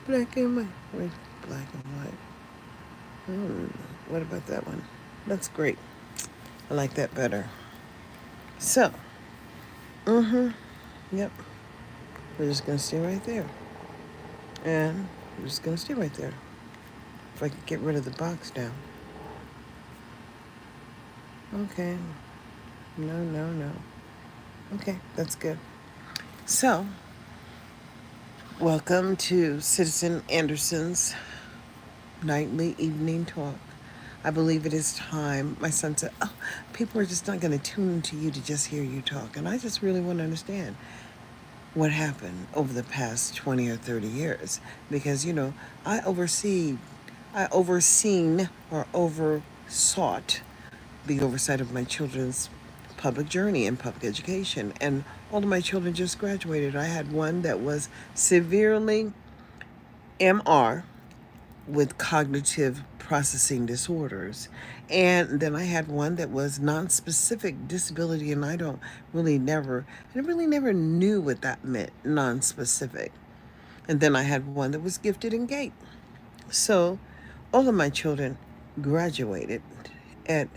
Black and white. Wait, black and white. What about that one? That's great. I like that better. So, yep. We're just gonna stay right there, and we're just gonna stay right there. If I could get rid of the box now. Okay. No, no, no. Okay, that's good. So, welcome to Citizen Anderson's nightly evening talk. I believe it is time. My son said, "Oh, people are just not going to tune into you to just hear you talk." And I just really want to understand what happened over the past 20 or 30 years. Because, I overseen or oversought the oversight of my children's public journey in public education. And all of my children just graduated. I had one that was severely MR with cognitive processing disorders. And then I had one that was non-specific disability, and I really never knew what that meant, non-specific. And then I had one that was gifted and gate. So all of my children graduated at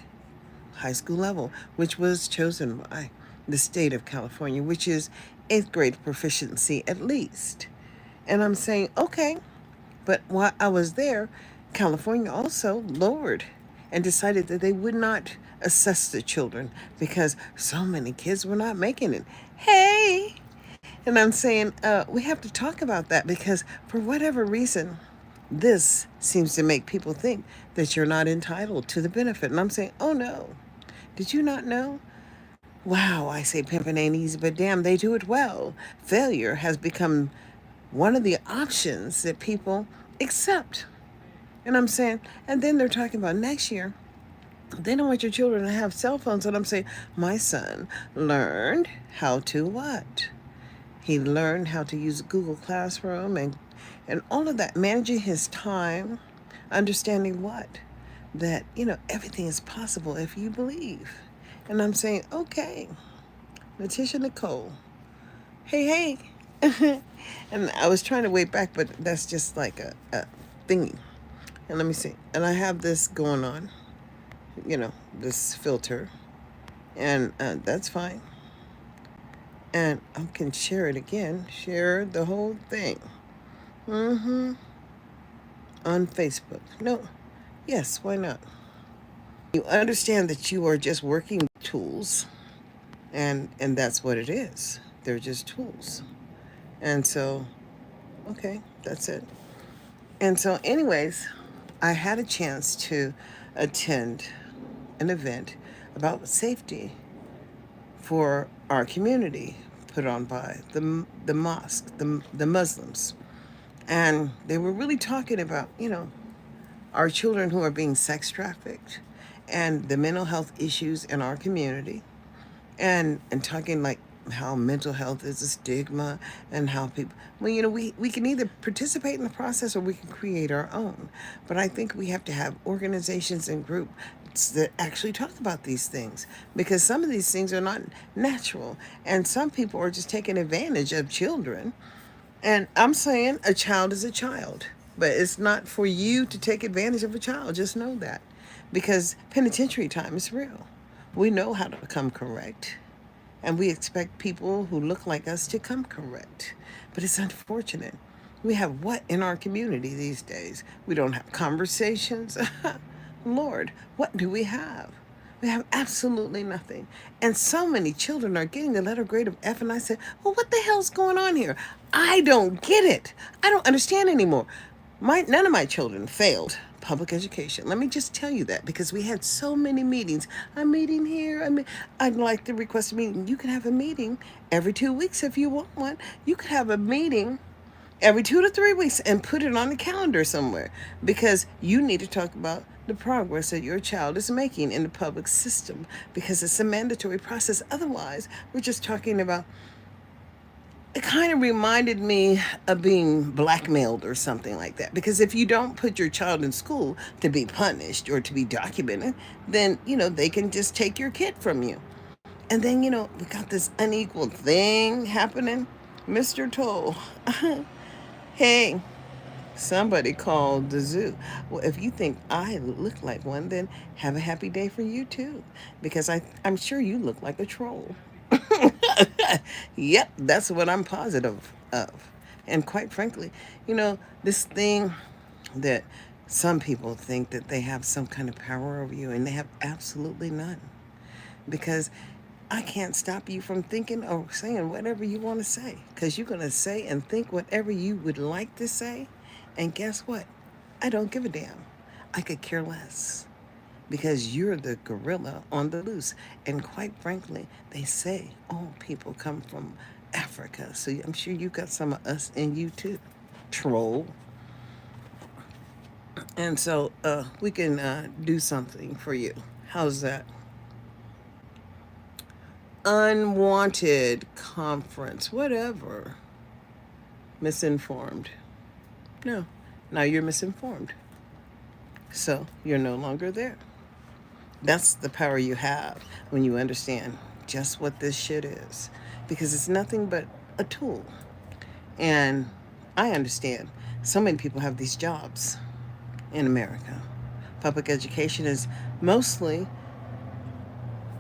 high school level, which was chosen by the state of California, which is eighth grade proficiency at least. And I'm saying, okay, but while I was there, California also lowered and decided that they would not assess the children because so many kids were not making it. Hey! And I'm saying, we have to talk about that because for whatever reason, this seems to make people think that you're not entitled to the benefit. And I'm saying, oh no. Did you not know? Wow, I say pimping ain't easy, but damn, they do it well. Failure has become one of the options that people accept. And I'm saying, and then they're talking about next year. They don't want your children to have cell phones. And I'm saying, my son learned how to what? He learned how to use Google Classroom and all of that, managing his time, understanding what? That, everything is possible if you believe. And I'm saying, okay, Letitia Nicole, hey, hey. And I was trying to wait back, but that's just like a thingy. And let me see. And I have this going on, this filter. And that's fine. And I can share it again. Share the whole thing. Mm-hmm. On Facebook. No. Yes, why not? You understand that you are just working tools. And that's what it is. They're just tools. And so, okay, that's it. And so, anyways, I had a chance to attend an event about safety for our community put on by the mosque, the Muslims. And they were really talking about, our children who are being sex trafficked and the mental health issues in our community and talking like how mental health is a stigma and how people well we can either participate in the process or we can create our own, but I think we have to have organizations and groups that actually talk about these things because some of these things are not natural and some people are just taking advantage of children. And I'm saying a child is a child, but it's not for you to take advantage of a child. Just know that. Because penitentiary time is real. We know how to come correct. And we expect people who look like us to come correct. But it's unfortunate. We have what in our community these days? We don't have conversations. Lord, what do we have? We have absolutely nothing. And so many children are getting the letter grade of F. And I said, well, what the hell's going on here? I don't get it. I don't understand anymore. None of my children failed public education. Let me just tell you that because we had so many meetings. I'm meeting here. I'd like to request a meeting. You can have a meeting every 2 weeks if you want one. You could have a meeting every 2 to 3 weeks and put it on the calendar somewhere because you need to talk about the progress that your child is making in the public system because it's a mandatory process. Otherwise, we're just talking about it. Kind of reminded me of being blackmailed or something like that. Because if you don't put your child in school to be punished or to be documented, then, they can just take your kid from you. And then, we got this unequal thing happening. Mr. Toll, hey, Somebody called the zoo. Well, if you think I look like one, then have a happy day for you too, because I'm sure you look like a troll. Yep, that's what I'm positive of. And quite frankly, this thing that some people think that they have some kind of power over you, and they have absolutely none. Because I can't stop you from thinking or saying whatever you want to say, because you're going to say and think whatever you would like to say. And guess what? I don't give a damn. I could care less, because you're the gorilla on the loose. And quite frankly, they say all people come from Africa. So I'm sure you got some of us in you too, troll. And so we can do something for you. How's that? Unwanted conference, whatever. Misinformed. No, now you're misinformed. So you're no longer there. That's the power you have when you understand just what this shit is. Because it's nothing but a tool. And I understand so many people have these jobs in America. Public education is mostly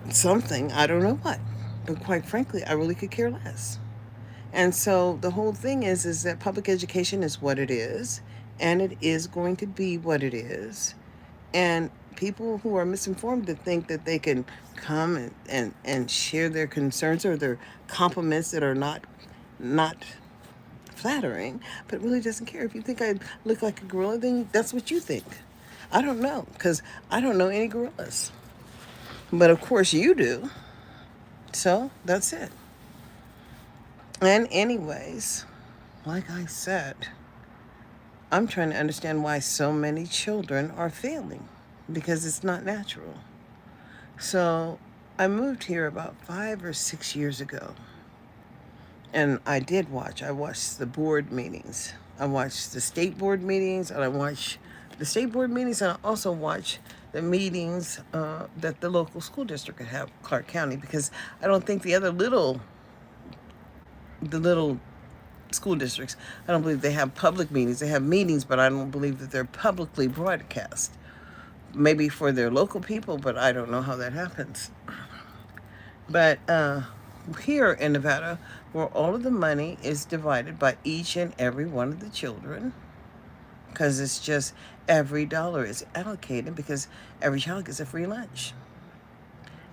something, I don't know what. But quite frankly, I really could care less. And so the whole thing is that public education is what it is, and it is going to be what it is. And people who are misinformed that think that they can come and share their concerns or their compliments that are not flattering, but really doesn't care. If you think I look like a gorilla, then that's what you think. I don't know, because I don't know any gorillas. But of course you do. So that's it. And anyways, like I said, I'm trying to understand why so many children are failing, because it's not natural. So I moved here about 5 or 6 years ago. And I watched the board meetings. I watched the state board meetings, and I watched the state board meetings, and I also watched the meetings that the local school district could have, Clark County, because I don't think the little school districts, I don't believe they have public meetings. They have meetings, but I don't believe that they're publicly broadcast. Maybe for their local people, but I don't know how that happens. But here in Nevada, where all of the money is divided by each and every one of the children, because it's just every dollar is allocated, because every child gets a free lunch.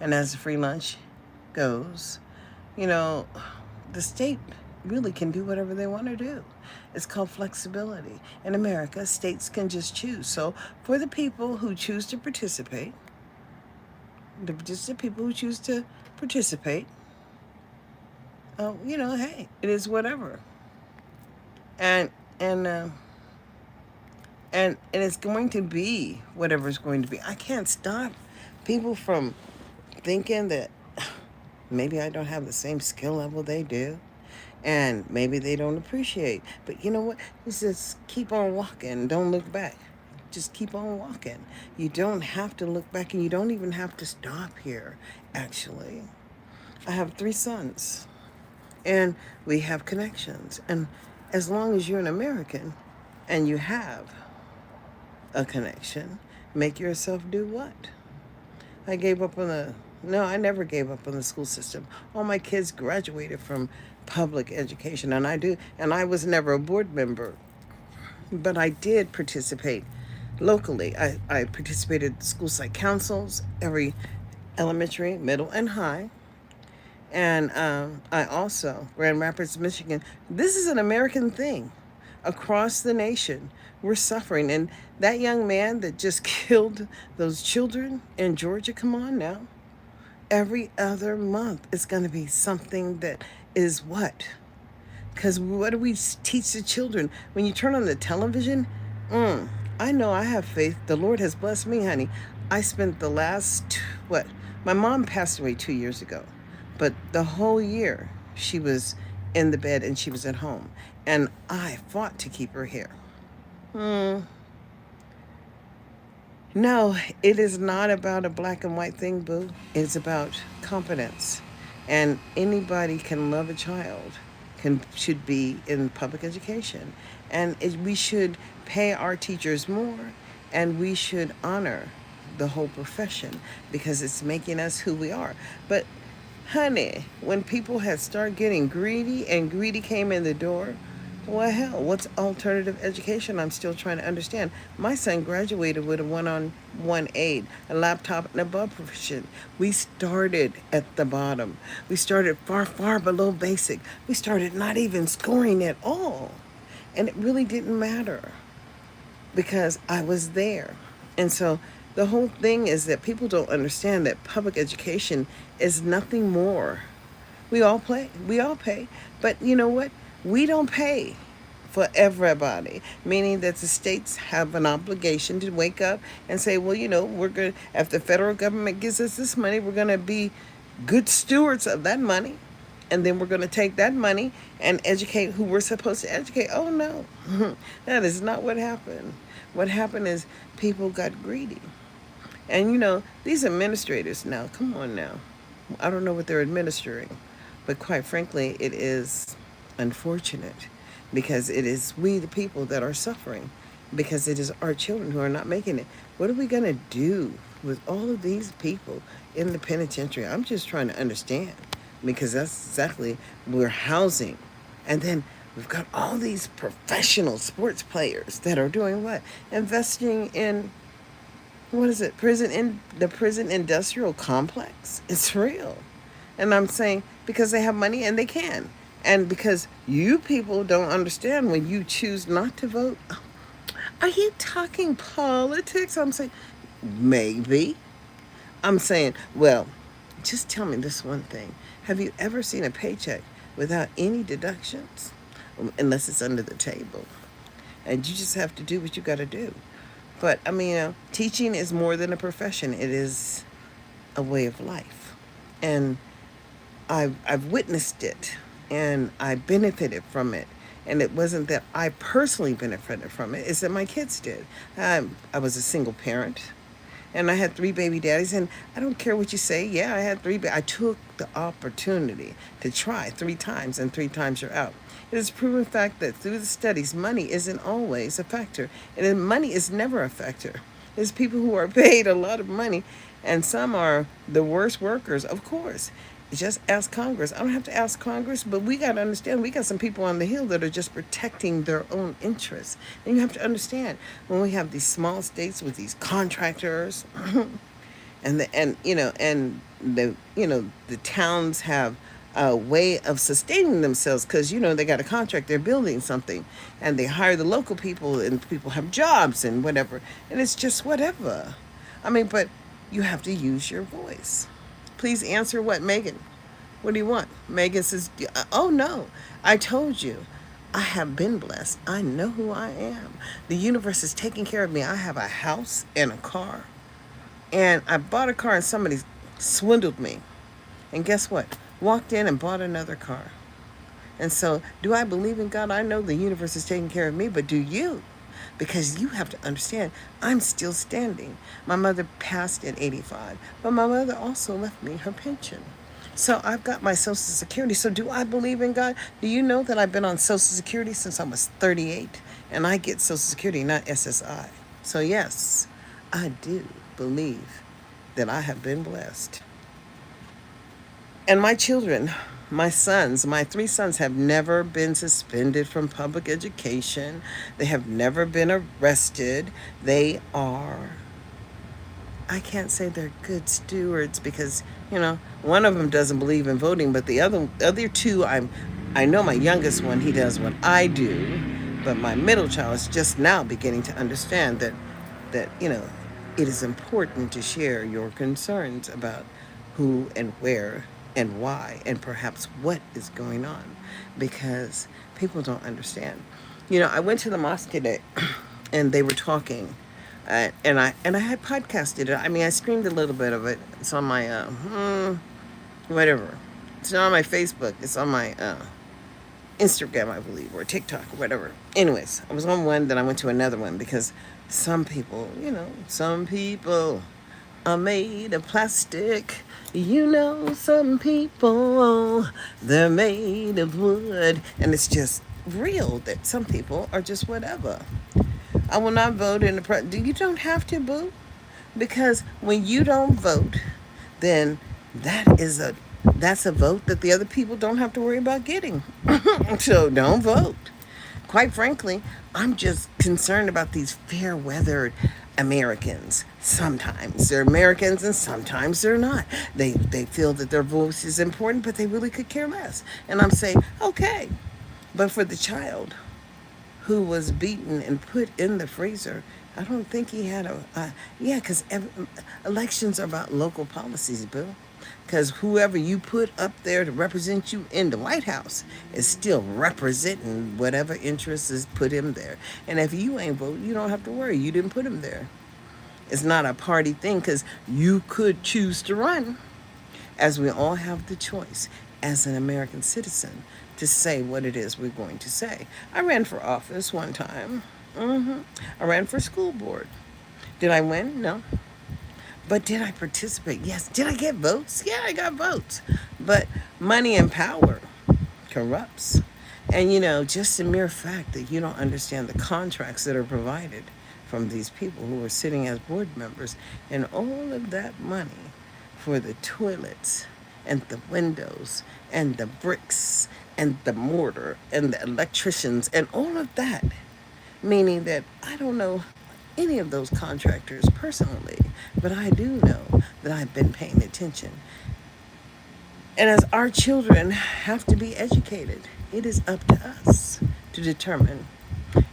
And as the free lunch goes, the state really can do whatever they want to do. It's called flexibility. In America, states can just choose. So for the people who choose to participate, hey, it is whatever. And and uh, and it's going to be whatever it's going to be. I can't stop people from thinking that maybe I don't have the same skill level they do, and maybe they don't appreciate. But you know what? Just keep on walking. Don't look back. Just keep on walking. You don't have to look back, and you don't even have to stop here, actually. I have 3 sons, and we have connections. And as long as you're an American and you have a connection, make yourself do what? I gave up on the No, I never gave up on the school system. All my kids graduated from public education, and I was never a board member, but I did participate locally. I participated in school site councils, every elementary, middle, and high. And I also, Grand Rapids, Michigan, this is an American thing. Across the nation, we're suffering. And that young man that just killed those children in Georgia, come on now. Every other month it's going to be something that is what? Because what do we teach the children? When you turn on the television, I know I have faith. The Lord has blessed me, honey. I spent the last, my mom passed away 2 years ago. But the whole year she was in the bed and she was at home. And I fought to keep her here. No, it is not about a black and white thing, boo. It's about competence. And anybody can love a child, should be in public education. And we should pay our teachers more, and we should honor the whole profession because it's making us who we are. But honey, when people had started getting greedy and greedy came in the door, well, hell, what's alternative education? I'm still trying to understand. My son graduated with a one-on-one aid, a laptop, and above proficient. We started at the bottom. We started far, far below basic. We started not even scoring at all. And it really didn't matter because I was there. And so the whole thing is that people don't understand that public education is nothing more. We all pay, but you know what? We don't pay for everybody, meaning that the states have an obligation to wake up and say, well, we're going to, if the federal government gives us this money, we're going to be good stewards of that money. And then we're going to take that money and educate who we're supposed to educate. Oh, no, that is not what happened. What happened is people got greedy. And, these administrators now, come on now. I don't know what they're administering, but quite frankly, it is unfortunate because it is we, the people, that are suffering because it is our children who are not making it. What are we going to do with all of these people in the penitentiary? I'm just trying to understand because that's exactly we're housing. And then we've got all these professional sports players that are doing what? Investing in, what is it? The prison industrial complex. It's real. And I'm saying because they have money and they can. And because you people don't understand when you choose not to vote. Are you talking politics? I'm saying, maybe. I'm saying, well, just tell me this one thing. Have you ever seen a paycheck without any deductions? Unless it's under the table. And you just have to do what you got to do. But, teaching is more than a profession. It is a way of life. And I've witnessed it. And I benefited from it. And it wasn't that I personally benefited from it. It's that my kids did. I was a single parent. And I had 3 baby daddies. And I don't care what you say. Yeah, I had 3. I took the opportunity to try 3 times. And 3 times you're out. It is a proven fact that through the studies, money isn't always a factor. And money is never a factor. There's people who are paid a lot of money. And some are the worst workers, of course. Just ask Congress. I don't have to ask Congress, but we got to understand we got some people on the Hill that are just protecting their own interests. And you have to understand when we have these small states with these contractors, and the towns have a way of sustaining themselves because they got a contract, they're building something, and they hire the local people, and people have jobs and whatever, and it's just whatever. But you have to use your voice. Please answer what, Megan? What do you want? Megan says, oh no, I told you. I have been blessed. I know who I am. The universe is taking care of me. I have a house and a car. And I bought a car and somebody swindled me. And guess what? Walked in and bought another car. And so, do I believe in God? I know the universe is taking care of me, but do you? Because you have to understand, I'm still standing. My mother passed at 85, but my mother also left me her pension. So I've got my Social Security. So do I believe in God? Do you know that I've been on Social Security since I was 38? And I get Social Security, not SSI. So yes, I do believe that I have been blessed. And my children, my 3 sons have never been suspended from public education. They have never been arrested. They are, I can't say they're good stewards because, one of them doesn't believe in voting, but the other 2, I know my youngest one, he does what I do, but my middle child is just now beginning to understand that it is important to share your concerns about who and where and why and perhaps what is going on because people don't understand. I went to the mosque today and they were talking and I had podcasted it. I streamed a little bit of it. It's on my whatever. It's not on my Facebook. It's on my Instagram, I believe, or TikTok or whatever. Anyways, I was on one, then I went to another one because some people are made of plastic. Some people, they're made of wood. And it's just real that some people are just whatever. I will not vote in the You don't have to, boo, because when you don't vote, then that's a vote that the other people don't have to worry about getting. So don't vote. Quite frankly, I'm just concerned about these fair weathered Americans. Sometimes they're Americans and sometimes they're not. They feel that their voice is important, but they really could care less. And I'm saying, okay. But for the child who was beaten and put in the freezer, I don't think he had yeah, because elections are about local policies, Bill. Because whoever you put up there to represent you in the White House is still representing whatever interests is put him there. And if you ain't vote, you don't have to worry. You didn't put him there. It's not a party thing because you could choose to run, as we all have the choice as an American citizen to say what it is we're going to say. I ran for office one time. I ran for school board. Did I win? No. But did I participate? Yes. Did I get votes? Yeah, I got votes. But money and power corrupts. And just the mere fact that you don't understand the contracts that are provided from these people who are sitting as board members, and all of that money for the toilets and the windows and the bricks and the mortar and the electricians and all of that, meaning that I don't know any of those contractors personally, but I do know that I've been paying attention. And as our children have to be educated, it is up to us to determine.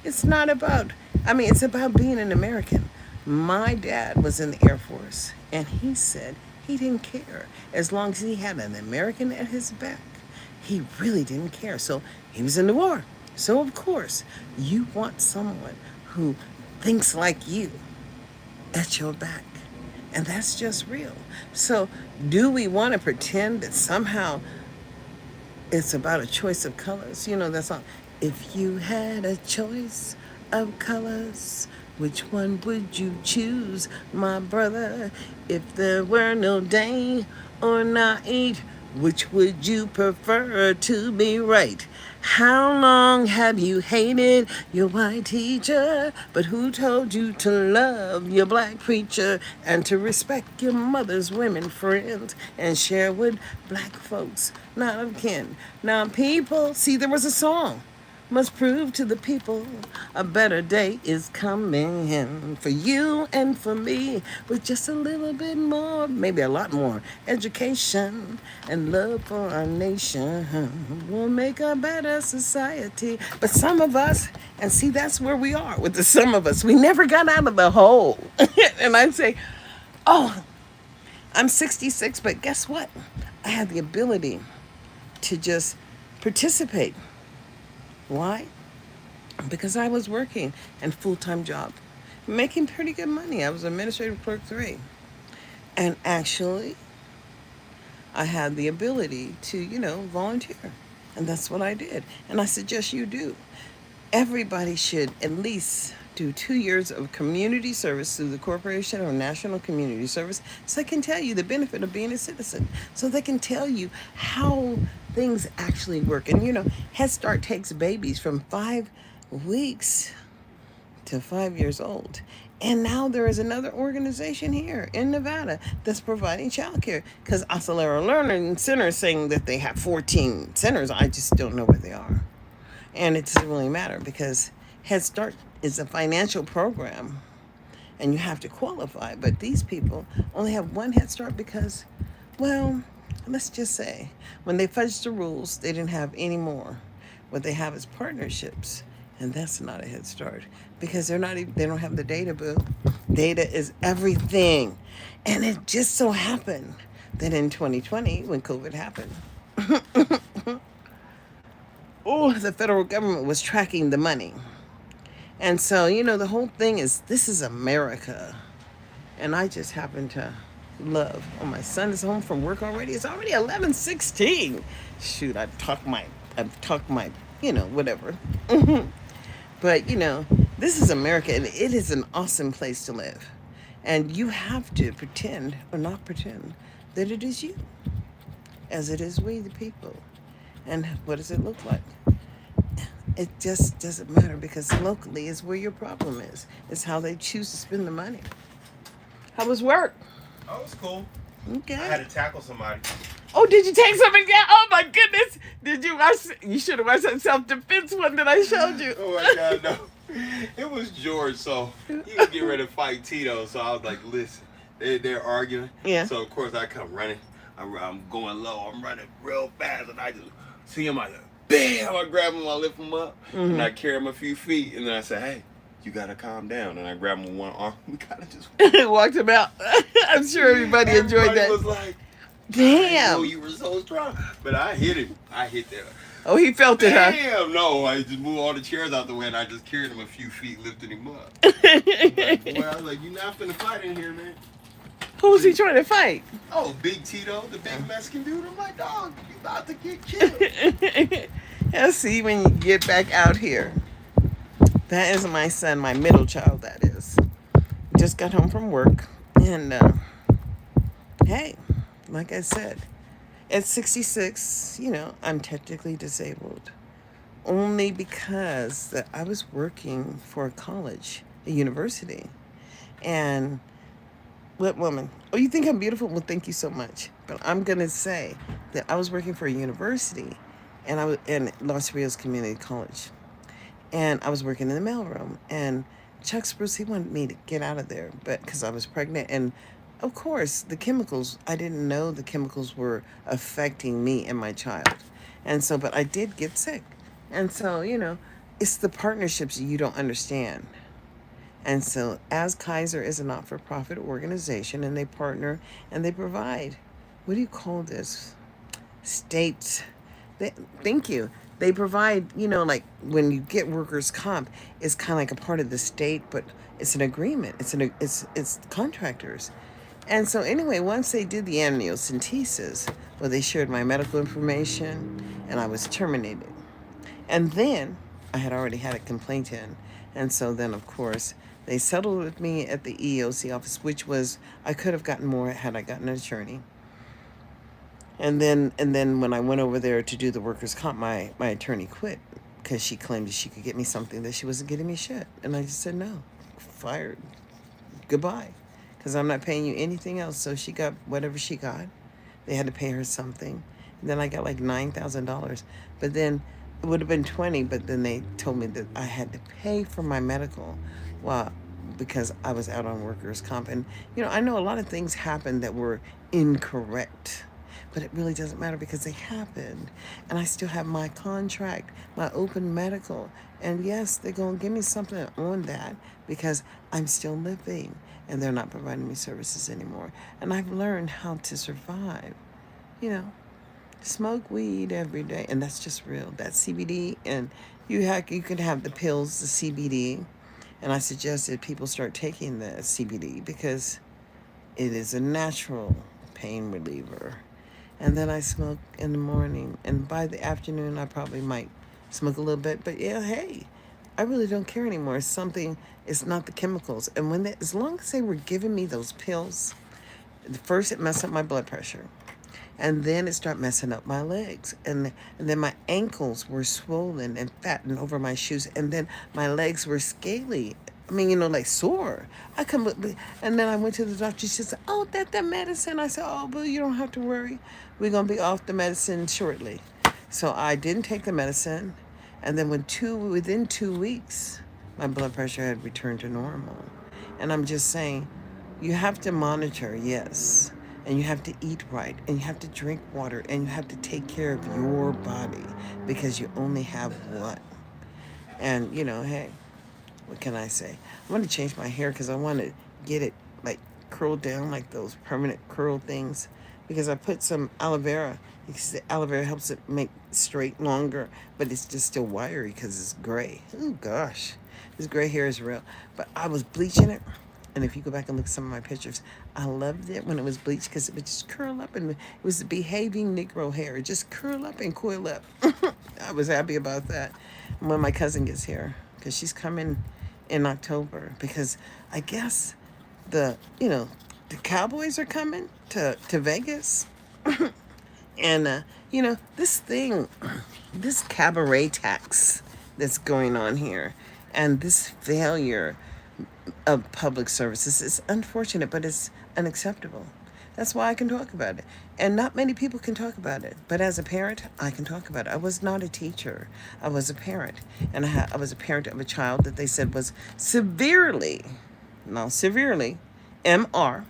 It's not about, it's about being an American. My dad was in the Air Force, and he said he didn't care as long as he had an American at his back. He really didn't care. So he was in the war. So, of course, you want someone who thinks like you at your back. And that's just real. So, do we want to pretend that somehow it's about a choice of colors? That song. If you had a choice of colors, which one would you choose, my brother? If there were no day or night, which would you prefer to be right? How long have you hated your white teacher? But who told you to love your black preacher and to respect your mother's women friends and share with black folks not of kin? Now, people, see, there was a song. Must prove to the people a better day is coming for you and for me, with just a little bit more, maybe a lot more, education and love for our nation will make a better society. But some of us, and see, that's where we are with the some of us, we never got out of the hole. And I'd say, oh, I'm 66, but guess what? I had the ability to just participate. Why? Because I was working and full-time job, making pretty good money. I was administrative clerk 3. And actually, I had the ability to, volunteer. And that's what I did. And I suggest you do. Everybody should at least do 2 years of community service through the corporation or national community service, so they can tell you the benefit of being a citizen, so they can tell you how things actually work. And Head Start takes babies from 5 weeks to 5 years old. And now there is another organization here in Nevada that's providing childcare, because Acelera Learning Center is saying that they have 14 centers. I just don't know where they are. And it doesn't really matter, because Head Start is a financial program and you have to qualify. But these people only have one Head Start because, well, let's just say when they fudged the rules, they didn't have any more. What they have is partnerships, and that's not a Head Start, because they don't have the data, boo. Data is everything. And it just so happened that in 2020, when COVID happened, the federal government was tracking the money. And so, the whole thing is, this is America. And I just happen to love. Oh, my son is home from work already. It's already 11:16. Shoot, I've talked my, whatever. But, this is America, and it is an awesome place to live. And you have to pretend or not pretend that it is you, as it is we, the people. And what does it look like? It just doesn't matter because locally is where your problem is. It's how they choose to spend the money. How was work? Oh, it was cool. I Okay. had to tackle somebody. Oh, did you take something down? Oh my goodness! Did you watch? You should have watched that self-defense one that I showed you. Oh my God, no. It was George, so he was getting ready to fight Tito. So I was like, listen, they're arguing. Yeah. So of course I come running. I'm going low. I'm running real fast, and I just see him. I like, bam! I grab him. I lift him up, and I carry him a few feet, and then I say, hey. You gotta calm down, and I grab him with one arm. We kind of just Walked him out. I'm sure everybody enjoyed that. was like, I know Damn. you were so strong, but I hit him. I hit that. Oh, he felt it, huh? Damn, no! I just moved all the chairs out the way, and I just carried him a few feet, lifted him up. Like, boy, I was like, "You not finna fight in here, man." Who was he trying to fight? Oh, Big Tito, the big Mexican dude. I'm like, dog, you about to get killed. Yeah, see, when you get back out here. That is my son, my middle child, that is. Just got home from work. And, hey, like I said, at 66, I'm technically disabled. Only because that I was working for a college, a university. And what woman? Oh, you think I'm beautiful? Well, thank you so much. But I'm going to say that I was working for a university, and I was in Los Rios Community College. And I was working in the mailroom, and Chuck Spruce, he wanted me to get out of there, but because I was pregnant, and of course the chemicals, I didn't know the chemicals were affecting me and my child, and so, but I did get sick, and so it's the partnerships you don't understand, and so as Kaiser is a not-for-profit organization, and they partner and they provide, what do you call this? State. They, thank you. They provide, like when you get workers' comp, it's kind of like a part of the state, but it's an agreement. It's contractors, and so anyway, once they did the amniocentesis, well, they shared my medical information, and I was terminated. And then I had already had a complaint in, and so then of course they settled with me at the EEOC office, which was I could have gotten more had I gotten an attorney. And then when I went over there to do the workers' comp, my attorney quit because she claimed that she could get me something that she wasn't getting me shit. And I just said, no, fired, goodbye, because I'm not paying you anything else. So she got whatever she got. They had to pay her something. And then I got like $9,000. But then it would have been 20, but then they told me that I had to pay for my medical well, because I was out on workers' comp. And, I know a lot of things happened that were incorrect, but it really doesn't matter because they happened. And I still have my contract, my open medical. And yes, they're going to give me something on that because I'm still living and they're not providing me services anymore. And I've learned how to survive. You know, smoke weed every day. And that's just real. That's CBD. And you can have the pills, the CBD. And I suggest that people start taking the CBD because it is a natural pain reliever. And then I smoke in the morning, and by the afternoon I probably might smoke a little bit. But yeah, hey, I really don't care anymore. It's something. It's not the chemicals. And as long as they were giving me those pills, first it messed up my blood pressure, and then it started messing up my legs, and then my ankles were swollen and fattened over my shoes, and then my legs were scaly. I mean, like sore. And then I went to the doctor. She said, "Oh, that's the medicine." I said, "Oh, but you don't have to worry. We're gonna be off the medicine shortly." So I didn't take the medicine, and then within 2 weeks, my blood pressure had returned to normal. And I'm just saying, you have to monitor, yes, and you have to eat right, and you have to drink water, and you have to take care of your body because you only have one. And hey, what can I say? I want to change my hair because I want to get it like curled down like those permanent curl things because I put some aloe vera because the aloe vera helps it make straight longer, but it's just still wiry because it's gray. Oh gosh, this gray hair is real. But I was bleaching it, and if you go back and look at some of my pictures, I loved it when it was bleached because it would just curl up, and it was the behaving Negro hair. It just curl up and coil up. I was happy about that. And when my cousin gets here, because she's coming in October, because I guess the Cowboys are coming to Vegas. And this cabaret tax that's going on here. And this failure of public services is unfortunate, but it's unacceptable. That's why I can talk about it. And not many people can talk about it. But as a parent, I can talk about it. I was not a teacher. I was a parent. And I was a parent of a child that they said was severely, not severely, MR,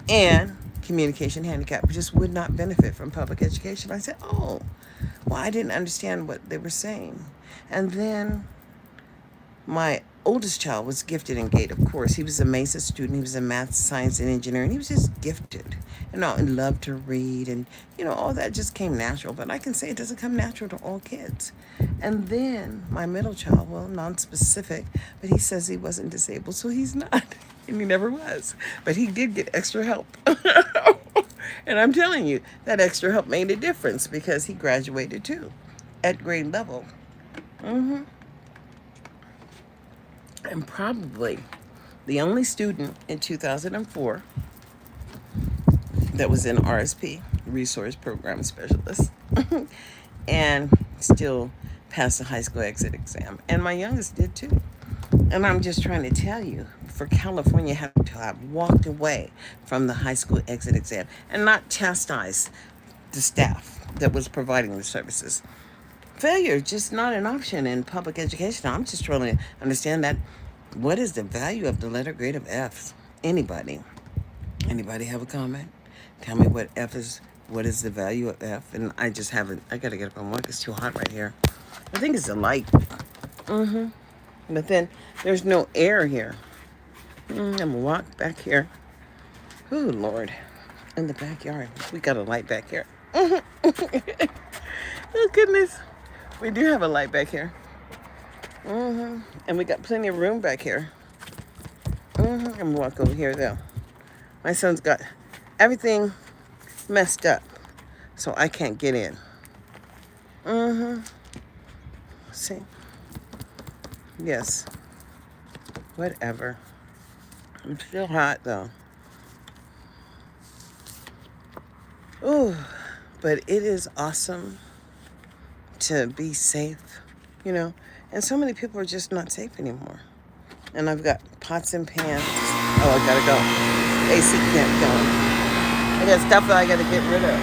and communication handicap, just would not benefit from public education. I said, oh, well, I didn't understand what they were saying. And then my oldest child was gifted in GATE, of course. He was a Mesa student. He was in math, science, and engineering. He was just gifted, and loved to read, and all that just came natural. But I can say it doesn't come natural to all kids. And then my middle child, well, non-specific, but he says he wasn't disabled, so he's not, and he never was. But he did get extra help. And I'm telling you, that extra help made a difference because he graduated too, at grade level. Mm-hmm. And probably the only student in 2004 that was in RSP, Resource Program Specialist, and still passed the high school exit exam. And my youngest did too. And I'm just trying to tell you, for California to have walked away from the high school exit exam and not chastised the staff that was providing the services. Failure just not an option in public education. I'm just trying to understand that. What is the value of the letter grade of F? Anybody have a comment? Tell me what is the value of F? And I just haven't, I gotta get up and walk. It's too hot right here. I think it's the light. Mm-hmm. But then there's no air here. I'm gonna walk back here. Oh, Lord. In the backyard. We got a light back here. Oh, goodness. We do have a light back here. And we got plenty of room back here. I'm gonna walk over here though. My son's got everything messed up, so I can't get in. See? Yes. Whatever. I'm still hot though. Ooh, but it is awesome to be safe, And so many people are just not safe anymore. And I've got pots and pans. Oh, I gotta go. AC can't go. I got stuff that I gotta get rid of.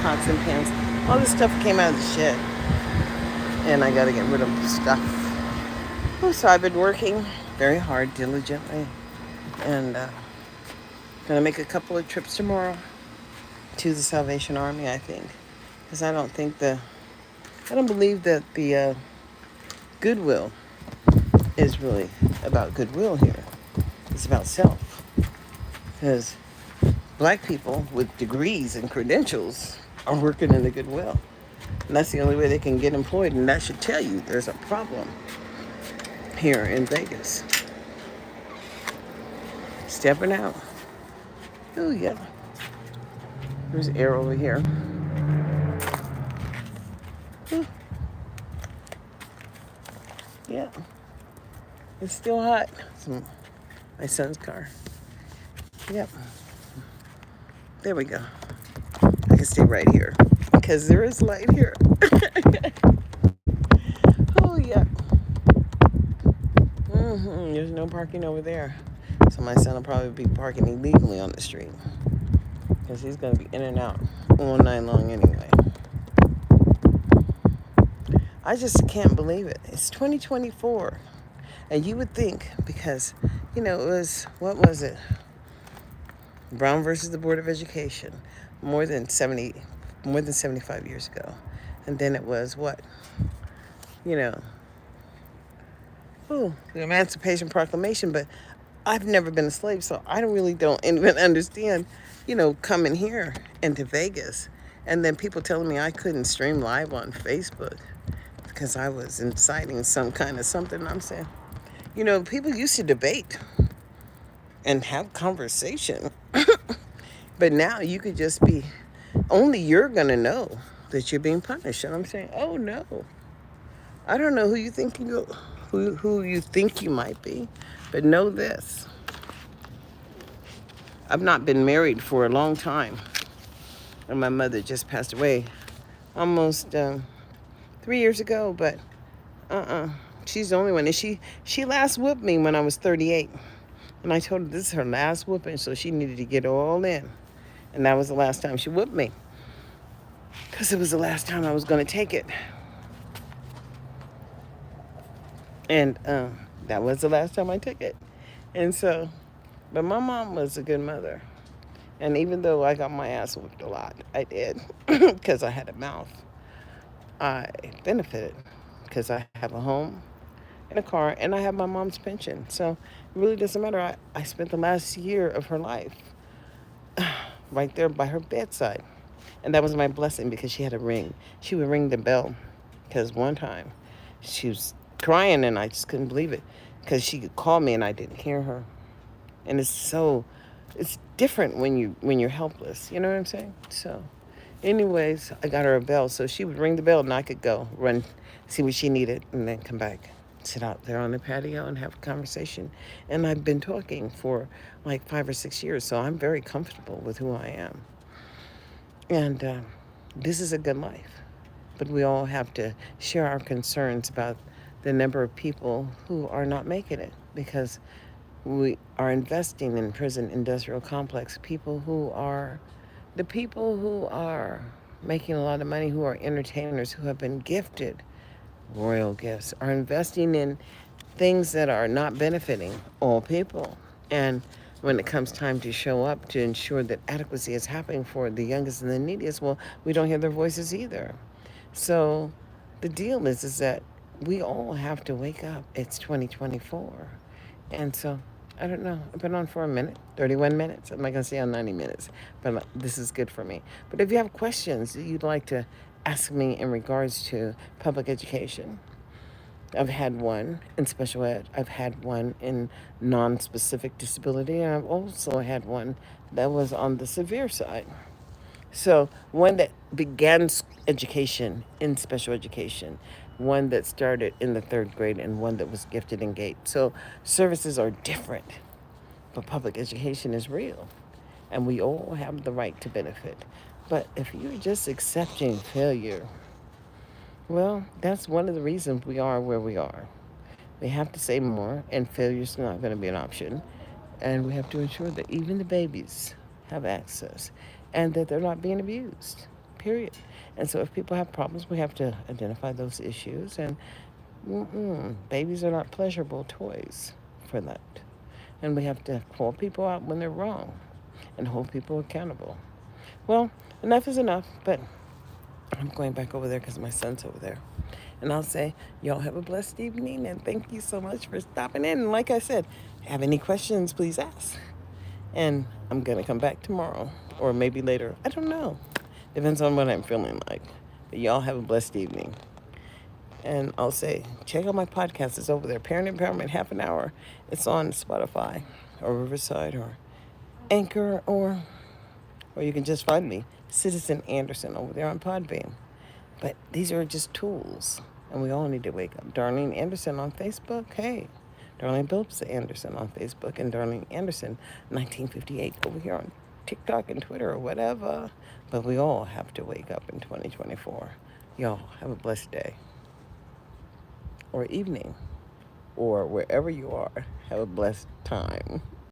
Pots and pans. All this stuff came out of the shed. And I gotta get rid of stuff. Oh, so I've been working very hard, diligently. And gonna make a couple of trips tomorrow to the Salvation Army, I think. Because I don't believe that the goodwill is really about goodwill here. It's about self. Because black people with degrees and credentials are working in the goodwill. And that's the only way they can get employed. And that should tell you there's a problem here in Vegas. Stepping out. Oh, yeah. There's air over here. Ooh. Yeah. It's still hot. It's my son's car. Yep. There we go. I can stay right here because there is light here. Oh, yeah. There's no parking over there. So my son will probably be parking illegally on the street because he's going to be in and out all night long anyway. I just can't believe it. It's 2024. And you would think, because, it was, what was it? Brown versus the Board of Education, more than 75 years ago. And then it was what? The Emancipation Proclamation. But I've never been a slave, so I don't even understand, coming here into Vegas. And then people telling me I couldn't stream live on Facebook because I was inciting some kind of something. I'm saying, people used to debate and have conversation. But now you could just be, only you're going to know that you're being punished. And I'm saying, oh, no. I don't know who you think you might be, but know this. I've not been married for a long time. And my mother just passed away almost 3 years ago, but She's the only one. And she last whooped me when I was 38. And I told her this is her last whooping, so she needed to get all in. And that was the last time she whooped me. Because it was the last time I was going to take it. And that was the last time I took it. And so, but my mom was a good mother. And even though I got my ass whooped a lot, I did, because I had a mouth, I benefited because I have a home and a car and I have my mom's pension. So it really doesn't matter. I spent the last year of her life right there by her bedside. And that was my blessing because she had a ring. She would ring the bell because one time she was crying and I just couldn't believe it because she could call me and I didn't hear her. And it's different when you're helpless. You know what I'm saying? So, anyways, I got her a bell, so she would ring the bell and I could go run, see what she needed, and then come back, sit out there on the patio and have a conversation. And I've been talking for like 5 or 6 years, so I'm very comfortable with who I am. And this is a good life, but we all have to share our concerns about the number of people who are not making it because we are investing in prison industrial complex the people who are making a lot of money, who are entertainers, who have been gifted royal gifts, are investing in things that are not benefiting all people. And when it comes time to show up to ensure that adequacy is happening for the youngest and the neediest, well, we don't hear their voices either. So the deal is that we all have to wake up. It's 2024. And so, I don't know. I've been on for a minute, 31 minutes. I'm not going to say on 90 minutes, but this is good for me. But if you have questions that you'd like to ask me in regards to public education, I've had one in special ed. I've had one in non-specific disability. And I've also had one that was on the severe side. So one that began education in special education, one that started in the third grade, and one that was gifted in GATE. So services are different, but public education is real, and we all have the right to benefit. But if you're just accepting failure, well, that's one of the reasons we are where we are. We have to say more, and failure's not going to be an option. And we have to ensure that even the babies have access and that they're not being abused, period. And so if people have problems, we have to identify those issues. And babies are not pleasurable toys for that. And we have to call people out when they're wrong and hold people accountable. Well, enough is enough, but I'm going back over there because my son's over there. And I'll say, y'all have a blessed evening, and thank you so much for stopping in. And like I said, have any questions, please ask. And I'm going to come back tomorrow or maybe later. I don't know. Depends on what I'm feeling like. But y'all have a blessed evening. And I'll say, check out my podcast. It's over there. Parent Empowerment, half an hour. It's on Spotify or Riverside or Anchor or you can just find me, Citizen Anderson, over there on Podbean. But these are just tools, and we all need to wake up. Darlene Anderson on Facebook. Hey, Darlene Billups Anderson on Facebook, and Darlene Anderson 1958 over here on TikTok and Twitter or whatever. But we all have to wake up in 2024. Y'all have a blessed day or evening or wherever you are. Have a blessed time.